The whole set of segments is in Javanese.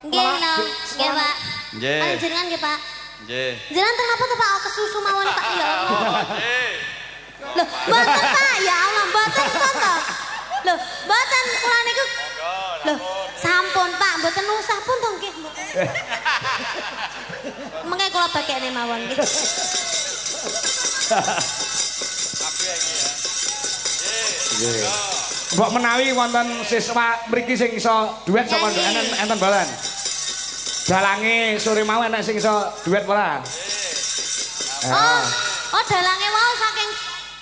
Nggih, no. Nggih, Pak. Nggih. Panjenengan nggih, Pak. Nggih. Jenengan kenapa tuh Pak kesusu mawon Pak ya Allah. Nggih. Loh, mboten Pak, ya Allah mboten to. Loh, mboten kula niku. Loh, sampun Pak, mboten usah pun to nggih. Mengke kula bakekne mawon nggih. Tapi iki ya. Nggih. Mbok menawi wonten siswa mriki sing iso duet sapa enten balan. Dalange sore mau enek sing iso duet ora? Oh, oh dalange wau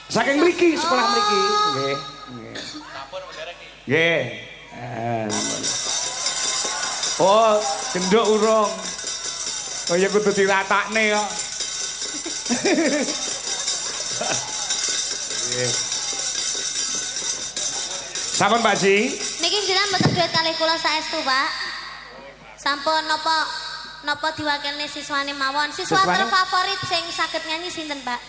saking Mriki, sekolah mriki. Nggih. Sampun derek iki. Nggih. Oh, genduk urung. Oh ya kudu diratakne kok. Nggih. Sampun Pak Ji? niki jenengan mboten duet kalih kula saestu, Pak. Sampun napa diwakilne siswane mawon. Siswa terfavorit sing saged nyanyi sinten, Pak?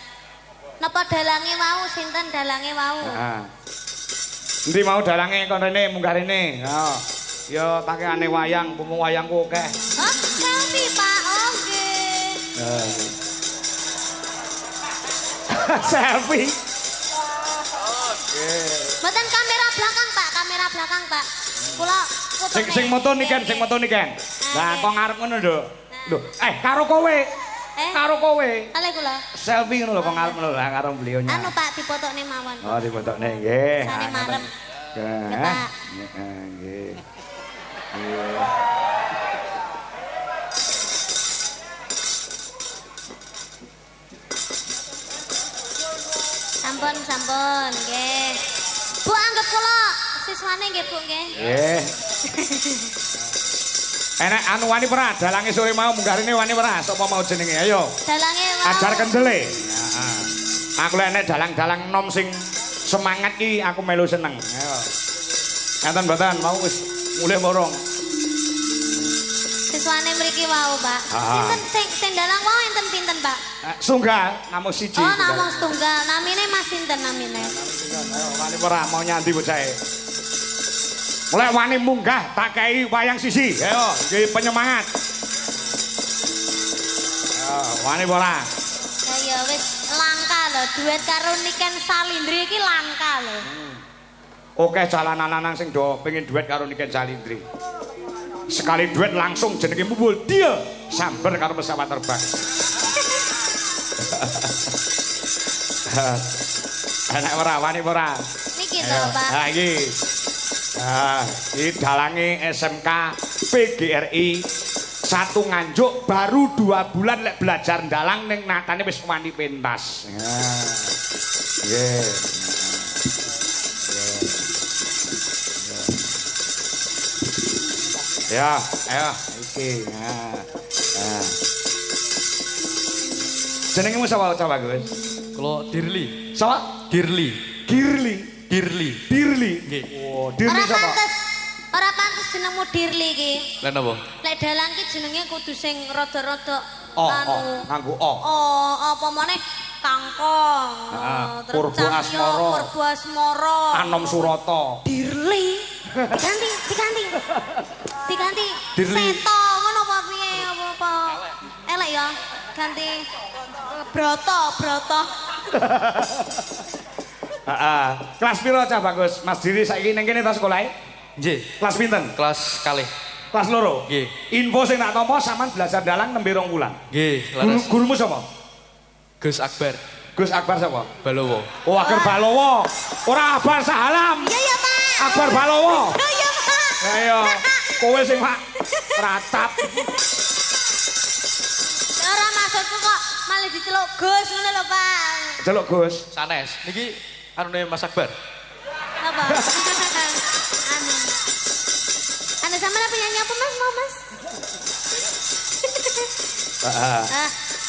Napa dalange wau sinten dalange wau? Heeh. Endi mau dalange kon rene munggah rene. Yo. Yo pakaiane wayang, pumu wayangku akeh. Oh, selfie, Pak. Oh, nggih. Selfie. Mboten kamera belakang, Pak. Kamera belakang, Pak. Kula fotone. Sing moto niken, sing moto niken. Lah kok ngarep ngono lho. Lho, karo kowe. Karo kowe. Kalih kula. Selfie ngono lho kok ngarep ngono lah karo beliaunya. Anu, Pak, dipotokne mawon. Oh, dipotokne nggih. Sane marem. Nggih. Pak. Nggih. Sampun, sampun, nggih. Bu anggap kula siswane nggih, Bu nggih. Nggih. Enek anu wani ora dalange sore mau munggah rene wani ora sapa mau jenenge ayo. Dalange wau. Ajar kendele. Heeh. Aku lek enek dalang-dalang nom sing semangat iki aku melu seneng. Ayo. Enten mboten mau wis mulih morong. Siswane mriki wau, Pak. Sinten sing dalang wau enten pinten, Pak? Sunggal namung siji. Oh, namung setunggal. Namine Mas sinten namine? Ayo wani ora mau nyandi bocahe. Mulai wani munggah tak kei wayang sisi. Ayo, iki penyemangat. Ayo, wani ora. Ya wis langka lho, duet karo Niken Salindri iki langka lho. Oke jalanan lanang sing do pengen duet karo Niken Salindri. Sekali duet langsung jenenge mumbul dia sambar karo pesawat terbang. Enak ora wani ora. Niki lho, Pak. Ha iki. Ini dalange SMK PGRI satu Nganjuk baru 2 bulan lek belajar dalang ning natane wis wani pentas. Nggih. Ya, ayo iki. Jenengmu sapa Gus? Kula Dirli. Sapa? Dirli. Girli. Dirli. Dirli. Nggih. Oh, Dirli sapa? Ora pantes jenengmu Dirli iki. Lah napa? Lek dalang ki jenenge kudu sing rada-rada nganggo o. Oh, apa meneh kangkong. Purbo Asmara. Purbo Asmara. Anom Surata. Dirli. Diganti. Dirli. Seto ngono apa piye apa? Elek ya. Ganti Broto. Kelas piro cah Bagus? Mas Diri saiki ning kene ta sekolahe? Nggih. Kelas pinten? Kelas kalih. Kelas loro. Nggih. Info sing tak tampa sampean belajar dalang nembe 2 wulan. Nggih, laras. Gurumu sapa? Gus Akbar Gus Akbar sapa? Balowo. Oh, Akbar Balowo. Ora Akbar Sahalam. Iya, Pak. Akbar Balowo. Iya, Pak. Ayo. Kowe sing Pak ratap. Ora maksudku kok malah diceluk Gus ngono lho, Pak. Celuk Gus. Sanes. Niki anune Mas Akbar. Apa? Anu sampean penyanyi apa Mas? Mau Mas?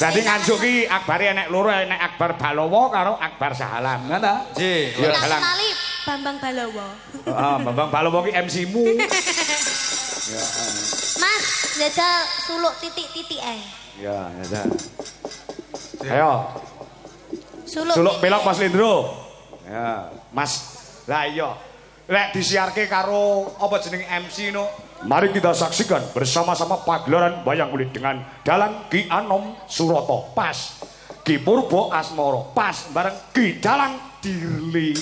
Dadi Nganjuk ki Akbare enek loro, enek Akbar Balowo karo Akbar Sahalam, ngono ta? Nggih. Iya, Tak dalang. kenali Bambang Balowo. Heeh, Bambang Balowo ki MC-mu. Mas, jajal suluk titik-titik ae. Ya, ya. Ayo. Suluk Pelok Mas Lindro. Ya, Mas. Lah iya. Lek disiarke karo apa jeneng MC no Mari kita saksikan bersama-sama pagelaran wayang kulit dengan Dalang Ki Anom Suroto pas, Ki Purbo Asmoro pas bareng Ki Dalang Dirli.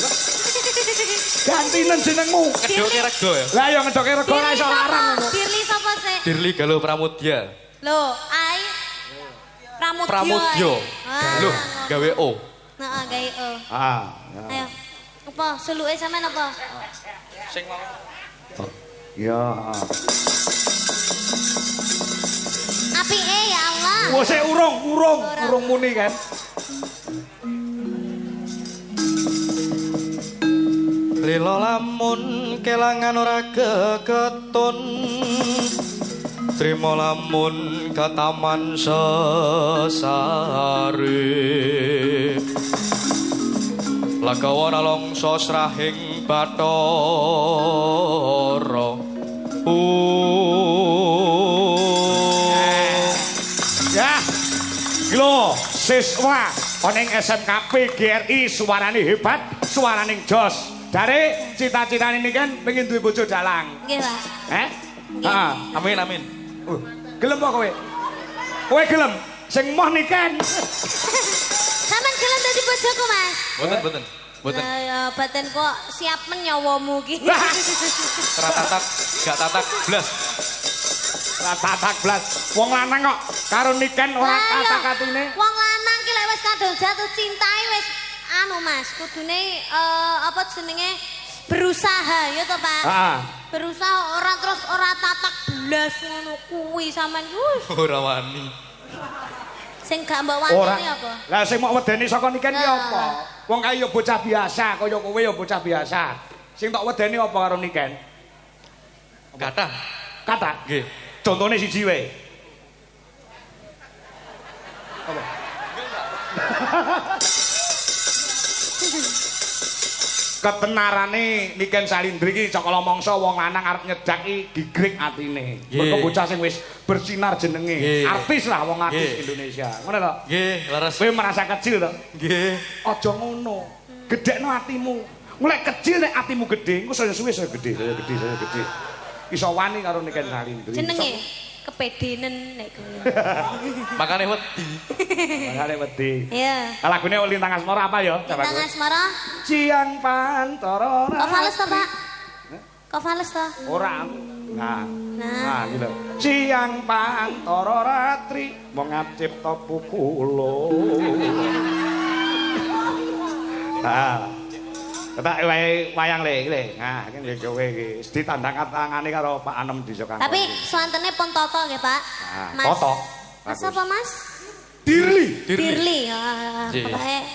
Gantinen jenengmu. Ngedoke rego ya. Lah ya ngedoke rego ora iso larang. Dirli sapa sih? Dirli Galuh Pramudya. Lho, ai Pramudya. Galuh gawe O. Heeh, gawe O. Ayo. Apa suluke sampean apa? Sing mau. Ya. Apike ya Allah. Wah, sik urung muni kan. Lila lamun kelangan ora geketun. Trima lamun kataman sesare. Lagawana longso srahing Bathara. Ya. Lho, siswa ana ing SMK PGRI suarane hebat, suarane jos. Dari cita-citane ini kan pengen duwe bojo dalang. Nggih, Pak. Heeh. Amin amin. Gelem apa kowe? Kowe gelem sing moh niken. Sampeyan gelem dadi bojoku, Mas? Boten. Ya batin kok siap menyawamu ki. Ratatak, gak tatak blas. Ratatak blas. Wong lanang kok karo niken ora kata-katine. Wong lanang ki lek wis kadung jatuh cinta wis anu Mas, kudune apa jenenge berusaha ya to, Pak? Heeh. Berusaha ora tatak blas ngono kuwi sampean. Ora wani. Sing gak mbok wani apa? Lah sing mok wedeni saka niken ki apa? Wong kaya bocah biasa, kaya kowe ya bocah biasa. Sing tok wedeni apa karo niken? Kathah. Kata. Nggih. Contone siji wae. Apa? Ketenarane Niken Salindri iki cakala mangsa wong lanang arep nyedak iki digrek atine. Mergo bocah sing wis bersinar jenenge. Artis lah wong artis Indonesia. Ngono to? Nggih, leres. Kowe merasa kecil to? Nggih. Aja ngono. Gedhekno atimu. Mulai kecil nek atimu gedhe, engko saya suwe saya gedhe. Iso wani karo Niken Salindri. Jenenge kepedenen nek kowe. Makane wedi. Makane wedi. Iya. Lagune Lintang Asmara apa ya? Lintang Asmara. Ciang Pantara. Kok fales to, Pak? Kok fales to? Ora. Nah, gitu. Ciang Pantara ratri mong ngacipta pupulo. Nah. Ketak wayang le. Nah, iki kowe iki ditandang tangane karo Pak Anem Desa Kang. Tapi swantene pun Toto nggih, Pak. Nah, Toto. Mas apa, Mas? Dirli. Dirli.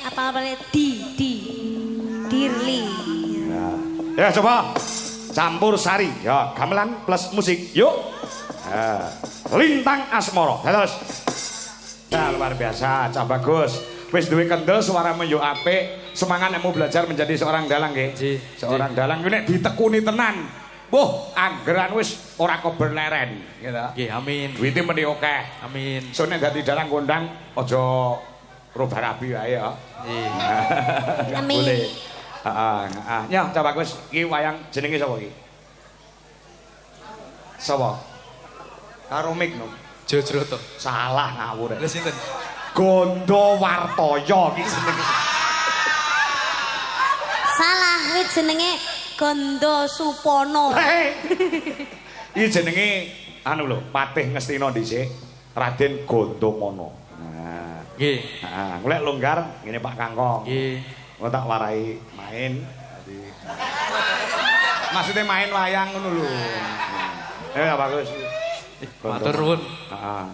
Apa-apane Dirli. Ya, coba campur sari. Ya, gamelan plus musik. Yuk. Lintang Asmara. Terus. Nah, luar biasa, cah bagus. Wis duwe kendel suaramu yo apik. Semangat nek mau belajar menjadi seorang dalang nggih. Seorang dalang ku nek ditekuni tenan. Wah, anggeran wis ora keberleren, gitu. Nggih, amin. Duite meni akeh. Amin. So nek dadi dalang kondang aja robah rabi wae ya. Nggih. Amin. Boleh. Heeh. Ya, cah bagus. Iki wayang jenenge sapa iki? Sapa? Karo mik no. Jojroto. Salah ngawur. Lha sinten? Gondo Wartoyo iki jenenge. Salah, kuwi jenenge Gondo Supono. Iki jenenge anu lho, Patih Ngastina dhisik, Raden Gondomono. Nah, Nggih. heeh, golek longgar ngene Pak Kangkong. Nggih. Engko tak warai main. Dadi maksudnya main wayang ngono lho. Ya bagus. Matur nuwun. Heeh,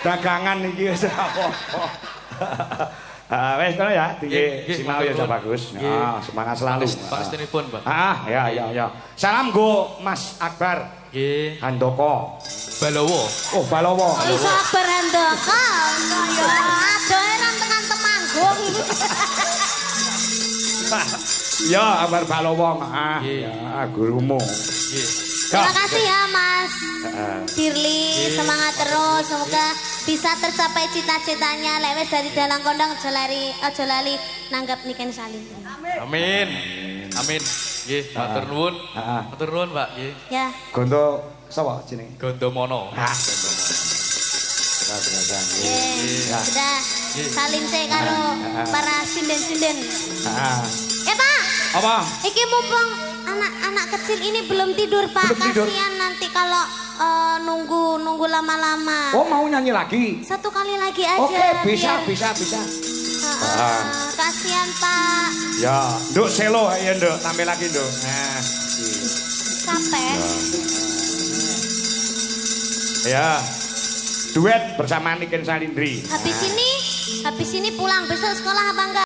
dagangan iki wis apa-apa. Wes kono ya, tinggi sinau ya bagus. Semangat selalu. Pangestunipun, Pak. Ya. Salam go Mas Akbar. Nggih. Handoko. Balowo. Oh, Balowo. Iso Akbar Handoko. Ya adohe nang tekan Temanggung. Ya, Akbar Balowo. Ya, gurumu. Nggih. Terima kasih ya Mas Dirli, semangat terus, semoga bisa tercapai cita-citanya. Lek wis dari dalang kondang aja lali nanggap Niken Salindri. Amin. Amin. Nggih, matur nuwun. Heeh. Matur nuwun, Pak. Nggih. Ya. Gondo sapa jenenge? Gondomono. Nggih. Sudah salin saya karo para sinden-sinden. Heeh. Pak. Apa? Iki mumpung anak-anak kecil ini belum tidur, Pak. Belum tidur. Kasihan nanti kalau nunggu lama-lama. Oh, mau nyanyi lagi? Satu kali lagi aja. Oke, bisa, biar- bisa. Kasihan, Pak. Ya, Nduk selo ya, Nduk. Tampil lagi, Nduk. Nah, Sampai. ya. Duet bersama Niken Salindri. Habis ini pulang besok sekolah apa enggak?